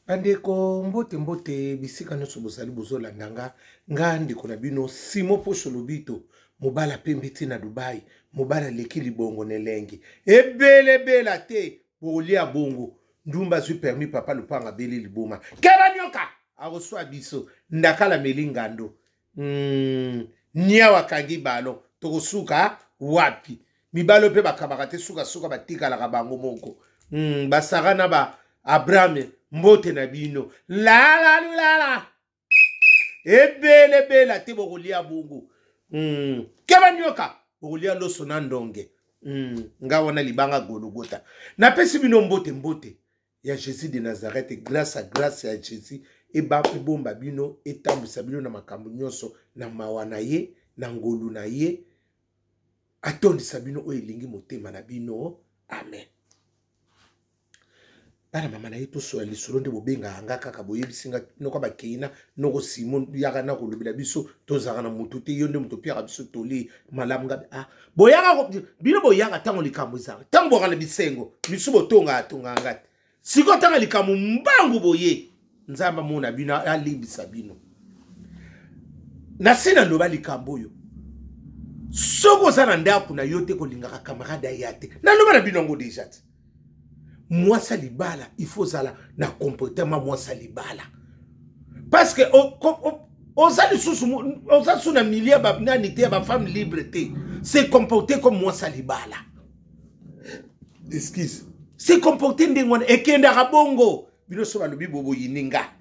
Bandeko mbote mbote bisika nyonso bozali bozolanda nga ndeko na bino Simo Posho Lobito mobala pembiti na Dubai mobala leki libongo nelengi ebele te bolia bongo ndumba zui permis papa lupanga beli liboma keba nyoka aroswa biso ndakala melingando nia wakangi balo tokosuka wapi mibalo pe bakabaka te suka batika la bango moko basara na ba Abraham mbote na bino la ebele te bokolia bongo keba nyoka bokolia loso na ndonge nga wana libanga gologota na pesi bino mbote ya Jésus de Nazareth grâce ya Jésus eba bomba bino etambisa bino na makambo nyonso na mawana ye na ngolu na ye atondisa bino o elingi motema na bino amen. Bana mama na yeto so lisolo nde bobenga anga kaka boyebisinga noko bakeina noko Simon yaka na kolobela biso tozaka na mutu te yonde mutu pia biso toli malamu boyaka bino boyaka tango likambo zaka tango bokana bisengo biso botonga atonga ngati siko tanga likambo mbangu boye nzamba mona bino alibisa bino na sina ndoba likambo yo soko sana ndaku na yote kolingaka kamarada yate na ndoba na bino ngo deja moi salibala il faut ça na comportement moi salibala parce que osali susu osasu na milieu ba nani te ba femme libre te c'est comporter comme moi salibala excuse c'est comporter ndengwana ekenda kabongo bino so balobi bobo yininga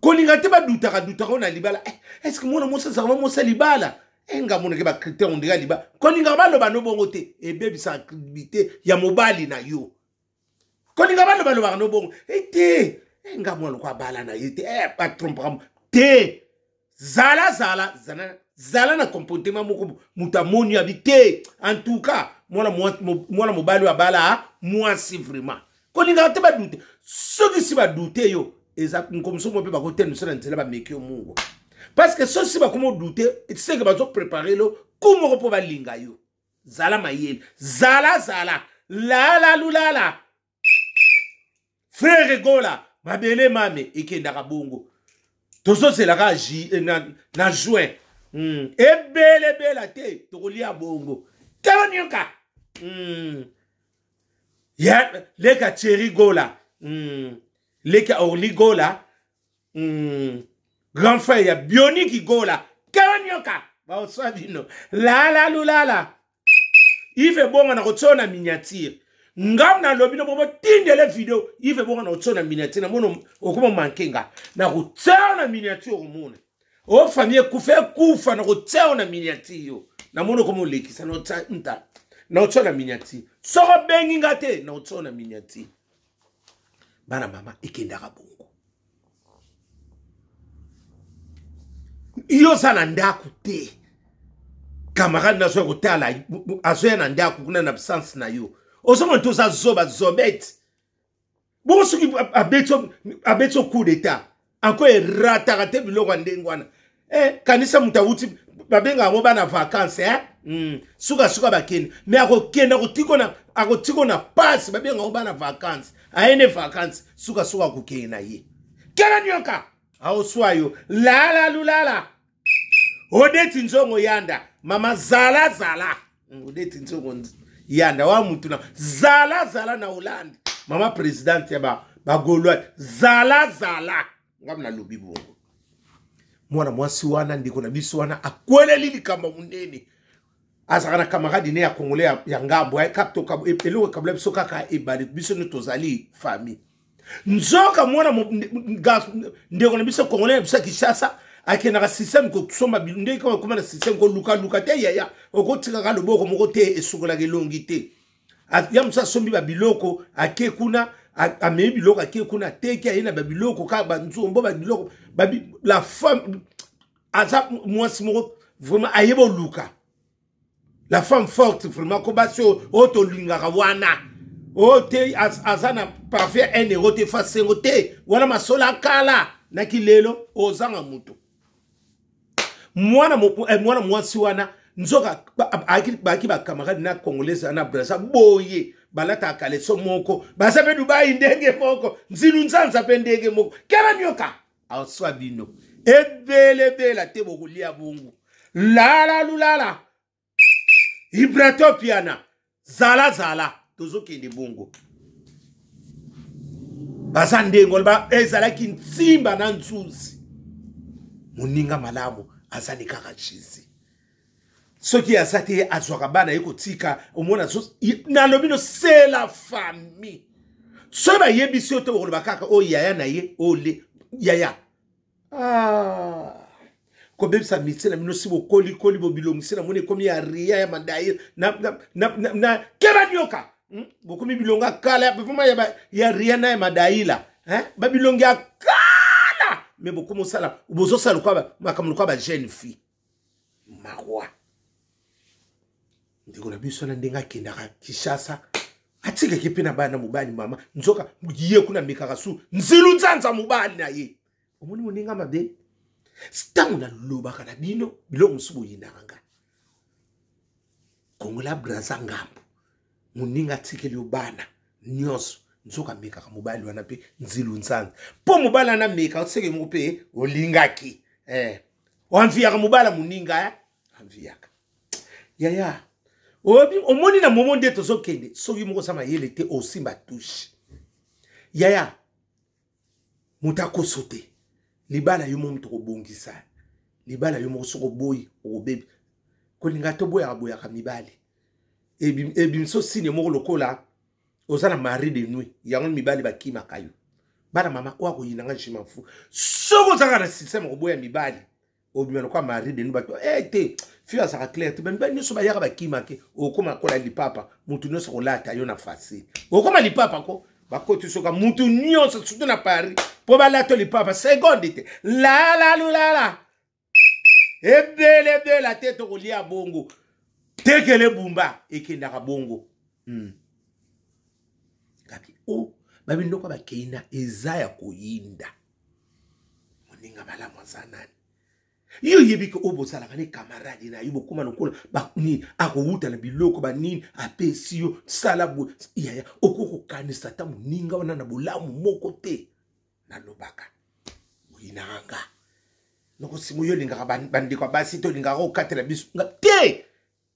kolinga te ba dutaka na libala est-ce que moi ça va moi salibala enga mona ke ba critère on dirait liba kolinga baloba no bongo te ebebi sa activité ya mobali na yo kolinga baloba no bongo te enga mona kwa bala na yete pas tromper te zala na comportement moko mutamoni habité en tout cas moi mobali wa bala moi c'est vraiment kolinga te ba douter ceux qui si ba douter yo exact comme ça mo pe ba ko tenu sur ntela ba meki omungo. Parce que ceci va comment douter, et tu sais que va préparer le comment on peut linga yo. Zala mayel, zala la. Frère Gola, ma belle mame et qui ndaka bongo. Tozo c'est la raji na juin. Et belle te to lia bongo. Kabanyoka. Ya leka cherry gola. Leka orli gola. Grand frère ya bionique gola kawanyoka ba osabino la il fait bon na rotona miniature ngam na lobino bobo tindele vidéo il fait bon na rotona miniature na mono okoma mankenga na rotona miniature omona o famille kufa na rotona miniature na mono komo lekisa na nta na rotona miniature soko bengi ngate na rotona miniature bana mama ikendaka bongo iyo sana ndaku te camarade na zo kotala azoya na ndaku kuna na absence na yo osomo to za zobet bon soki abeto coup d'état encore ratarate biloko ndengwana kanisa mutawuti babenga ngo bana vacances suka bakene mais akotiko na passe babenga ngo bana vacances aene vacances suka kukena ye kala nyoka aoswayo la odeti nzongo yanda mama zala odeti nzongo yanda wa mutu na zala na Hollande mama president ya ba Gaulois zala ngamna lobi bongo mwana mwasi wana ndiko na biso wana akwele lili kamba munene azakana camarade ne ya congolais ya ngambo ay kapto kabo epelo kabla biso kaka ebali biso ne tozali famille nzoka mwana ndeko na biso congolais biso Kinshasa akena ka système ko soma bilunde ko kuma na système ko luka te ya okotika ka loboko moko te esukola ke longi te ya musa sombi ba biloko ake kuna ame biloko ake kuna te ki ayina ba biloko ka ba nzombo ba biloko la femme aza mwasi moko vraiment ayebo luka la femme forte vraiment ko basio otolinga ka wana ote azana parfait un euro te fa sengo te wana masola kala na kilelo ozanga mutu mwana mwasi wana nzoka aki ba camarade na congolais na Brazza boye balata kaleso moko baza pe Dubai ndenge moko nzilu nzanza pe ndenge moko kera nyoka aswa bino ebele te bokulia bungu lala lulala Ibratopiana zala tozokende bungu baza ndengo ba ezalaki ntimba na nzuzi muninga malamu azali kaka chizi soki azate azwaka bana ekotika omona na lobino c'est la famille so ba yebisi oto bokolo bakaka o yaya na ye ole yaya ko bebisa mitsela mino sibo koli bobilongisi na mone komi ya ria ya mandai na keba nyoka bokomi bilonga kala bafuma ya ria na ya madaila babilongi ya kala me bokomo sala bozo sala kwa makamulu kwa ba jeune fille mawa ndiko na biso na ndenga kendaka Kishasa atika kipina bana mubali mama nzoka mugiye kuna mikakasu nzilu nzanza mubali na ye omoni moninga mabe stangu na loba kana bino bilongo subo yinanga kongola braza ngambo moninga tikeli obana nyoso nzoka mikaka mubali wana pe nzilu nzanza po mubala na mika otseke mupe olingaki wanviyaka mubala moninga anviyaka yaya omoni na momo nde tozokende soki moko sama yele te osimba touche yaya mutako sote libala yo momo tokobongisa libala yo moko soko boyi obebi kolinga to boya ka mibali ebimso sine moko lokola ozana mari de nuit yango mibali bakima kayo bana mama wako yinanga chimafu soko zaka na système oboya mibali obimelo kwa mari de nuit bato te fia saka clair te ben nyoso ba yaka bakima ke okoma kola lipapa mutu nyoso kolata yo na facile okoma lipapa ko bakoti soka mutu nyoso surtout na Paris po balata lipapa seconde te la ebele la tête kolia bongo tekele bumba ekendaka bongo kapi babindo kwa bakeina ezaya koyinda moninga malamu azanani yo yebiki obosala kane camarade na yubo kuma lokola ni akowuta na biloko banini apesio salabu yaya okoko kanisa ta moninga wana na bolamu moko te na lobaka moyinanga noko simu yo lingaka bandiko basi to lingaka okatela biso te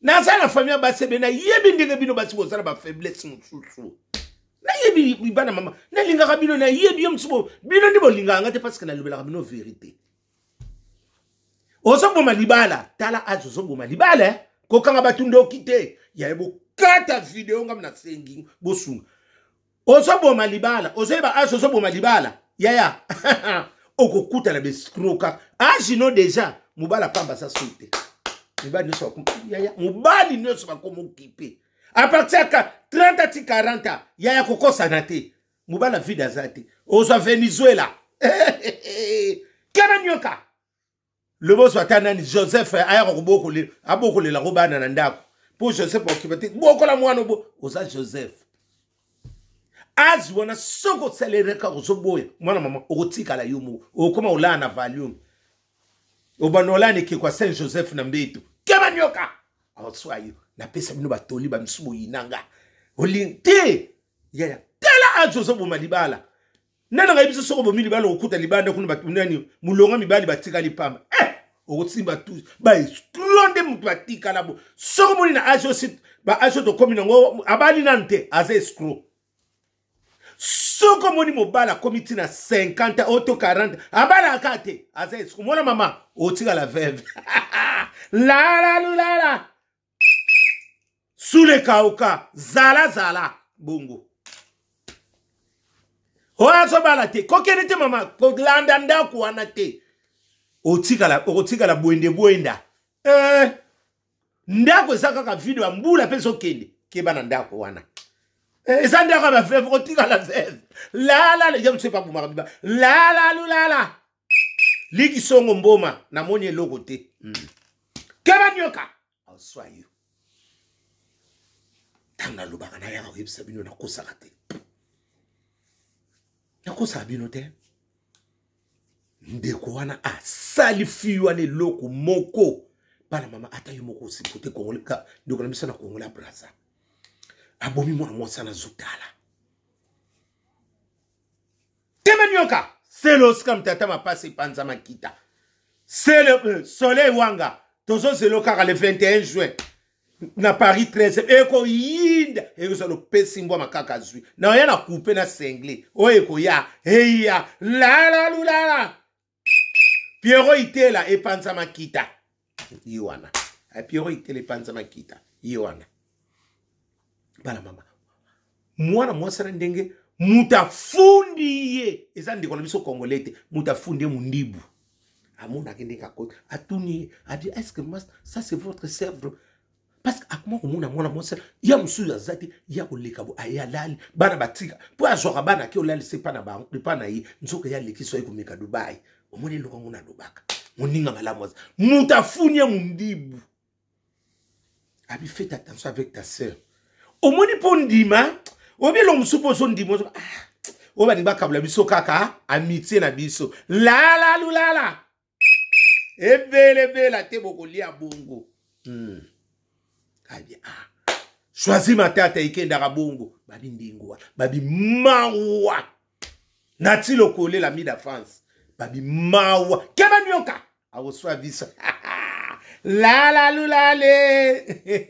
na sala famille basi bena yebi ndenge bino basi bosala ba faiblesse mususu na yebi bana mama na lingaka bino na yebi yo msubo bino ndibo linganga te parce que na lobelaka bino vérité Ozoboma libala, tala azo ozoboma libala, kokanga batundo kite, ya ebo kata video ngam na sengi, bosunga. Ozoboma libala, ozoba azo ozoboma libala, yaya, okokuta na beskroka, ajino deja, mubala pamba sa soute. Mubali nyoso wakumpi, yaya, mubali nyoso wakomo kipe. A partir ka 30 ti 40, yaya koko sanate, mubala vida zate, ozo Venezuela. Kama nyoka. Le boss watanani Joseph aya ko le la robana na ndako pour Joseph okibati boko la mwana bo oza Joseph az wana soko selere ka ozoboya mwana mama okotika la yumu okoma ola na volume obanola ne ke kwa Saint Joseph na mbeto kema nyoka awaswayo na pesa bino batoli ba msubo yinanga olinte yaya tala az ozobo malibala nana ngayibiso soko bo milibala okuta libanda kuna batunani mulonga mibali batika lipamba okosimba tous ba exclonde mutu batika labo soko moni na ajo sit ba ajo to komi ngo abali nante aze escroc soko moni mobala komiti na 50 auto 40 abala akate aze escroc mona mama otika la veuve la sule kauka zala bongo oazo bala te kokenete mama ko landa ndako wana te otika la bwenda ndako ezaka ka video mbula peso kende keba na ndako wana eza ndako ba veuve otika la veuve la je ne sais pas pour biba la liki songo mboma na moni eloko te keba nyoka aswayo tanga lobaka na ya websa bino na kosaka te na kosa bino te ndeko wana asali fiwa ne loko moko bana mama ata yo moko si kote kongoleka ndeko na biso na kongola braza abomi mwana mwasi na zotala tema nyoka c'est l'Oscar mtata mapasi panza makita c'est le soleil wanga tozo zelo kaka le 21 juin na Paris 13 eko yinda eko so lo pesi mbwa makaka zwi na yana couper na sengle o eko ya heya la la lula Pierrot itela e panza makita yiwana Pierrot itela e panza makita yiwana bala mama mwana mwasa ndenge mutafundiye eza ndiko na biso congolais mutafundiye mundibu amuna kende kakota atuni adi est-ce que ça c'est votre serve parce que akuma komuna mwana mwasa ya musuya zati ya kolekabo ayalali bana batika po azoka bana ki olali sepa na ba pa na yi nzoka ya lekiso ekomeka Dubai omoni lokwa ngona Dubaka moninga malamu mutafundiye mundibu abi faites attention avec ta sœur omoni pondima obelo musupo so ndimo oba ni bakabula biso kaka amitié na biso la la lulala ebele bela te bokolia bongo kabi choisi matata ikenda ka bongo babi ndingo babi mawa nati lokole la mi da France babi mawa keba nyoka awoswa biso la la lulale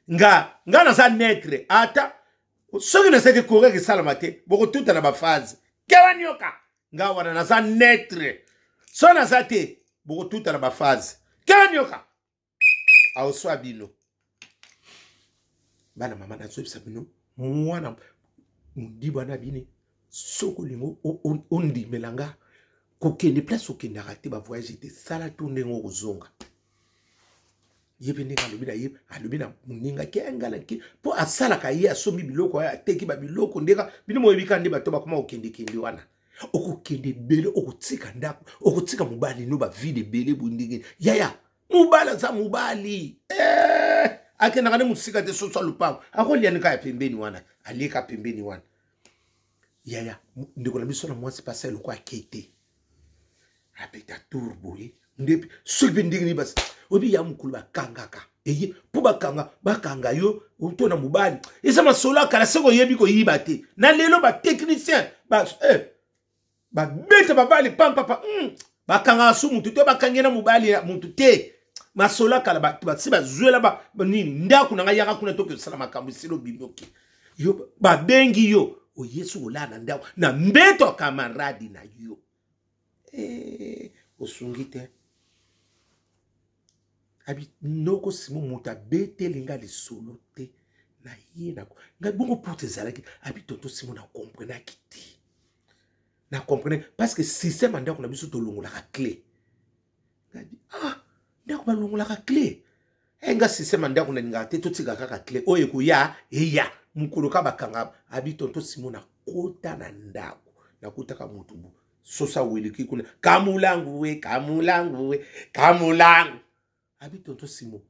nga na sa netre ata soki na seke koreke salama te boko tuta na ba phase kewa nyoka nga wana na sa netre so na sa te boko tuta na ba phase kewa nyoka awoswa bino bana mama na so bino mwana ndiba na bine soko lingo ondi melanga kokende place okende arate ba voyage te sala tourner ngo zonga yebe ndeka lobina yebe alobina muninga kenga ki po asala ka ye asomi biloko ya teki ba biloko ndeka bino moyebika ndi bato bakoma okende kende wana okokende bele okotika ndako okotika mubali no ba vide bele bundingi yaya mubala za mubali akena kana musika te soso lupango akolia nika ya pembeni wana alika pembeni wana yaya ndeko na biso na mwasi pasa lokwa kete apeta turbo ndepi soki ndingi bas obi ya mukulu bakangaka eye po bakanga yo utona mubali esa masola kala seko yebi ko yiba te na lelo ba technicien ba beta babali pampa bakanga su mutu te bakangena mubali mutu te masola kala ba siba zwela ba nini ndaku na yaka kuna toke sala makambo silo binoki yo ba bengi yo o Yesu olana ndaku na mbeto kamaradi na yo osungite abi noko simo muta bete linga li solo te na yena nga bongo pote zalaki abi tonto simo na comprendre kiti na comprendre parce que système anda ko na biso to longola ka clé ngabi ndako ba longola ka clé nga système anda ko na ngate to tika ka clé oye ko ya eya mukolo ka bakanga abi tonto simo na kota na ndako na kutaka mutubu sosa weliki kuna kamulangu abi tonto simo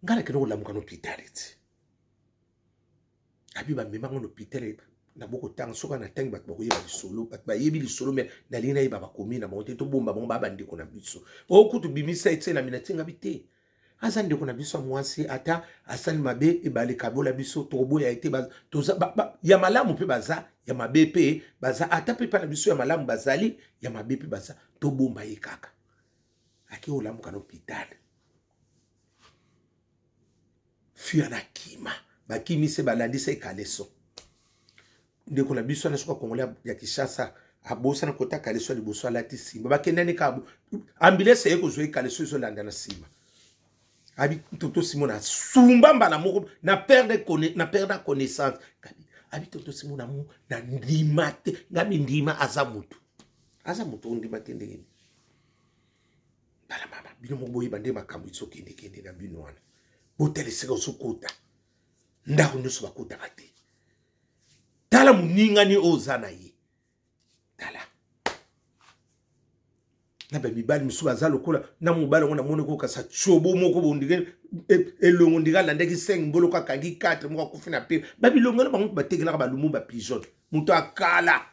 ngala keno la mukano pitaliti abi ba mema ngono pitale na boko tang soka na tangi bat bako yeba solo bat ba yebi solo me na lina yeba ba komi na monte to bomba bomba ba ndiko na biso o kutu bimisa etse na minatinga bite aza ndiko na biso mwasi ata asali mabe e bale kabola biso tobo ya ete ba toza ya malamu pe baza ya mabe pe baza ata pe pa na biso ya malamu bazali ya mabe pe baza to bomba ye kaka aki olamu kano pitale fuya na kima bakimi se balandi se kaleso ndeko na biso na soka kongola ya Kishasa abosa na kota kaleso liboso alati simba bakendani kabo ambulance yeko zo kaleso zo landa na simba abi toto simona sumba mbala moko na perdre connaissance abi toto simona mu na ndimate ngabi ndima azamutu ndimate ndenge bala mama bino moboyi bande makambo itsoki ndekende na bino wana botele seka usukota ndako nyuso bakuta kate tala muninga ni ozana ye tala na ba mibali misuba za lokola na mobali ngona mone ko kasa chobo moko bondige elongo ndiga la ndeki 5 mbolo ka kangi 4 moko kufina pe babilongo na bango batekela ba lumu ba pigeon muto akala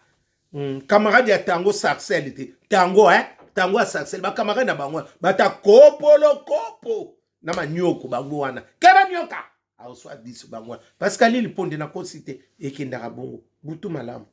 camarade ya tango Sarcel te tango tango Sarcel ba camarade na bango bata kopo na manyoko bango wana kera nyoka aoswa 10 bango parce que ali liponde na kosi te ekendaka bongo butu malamu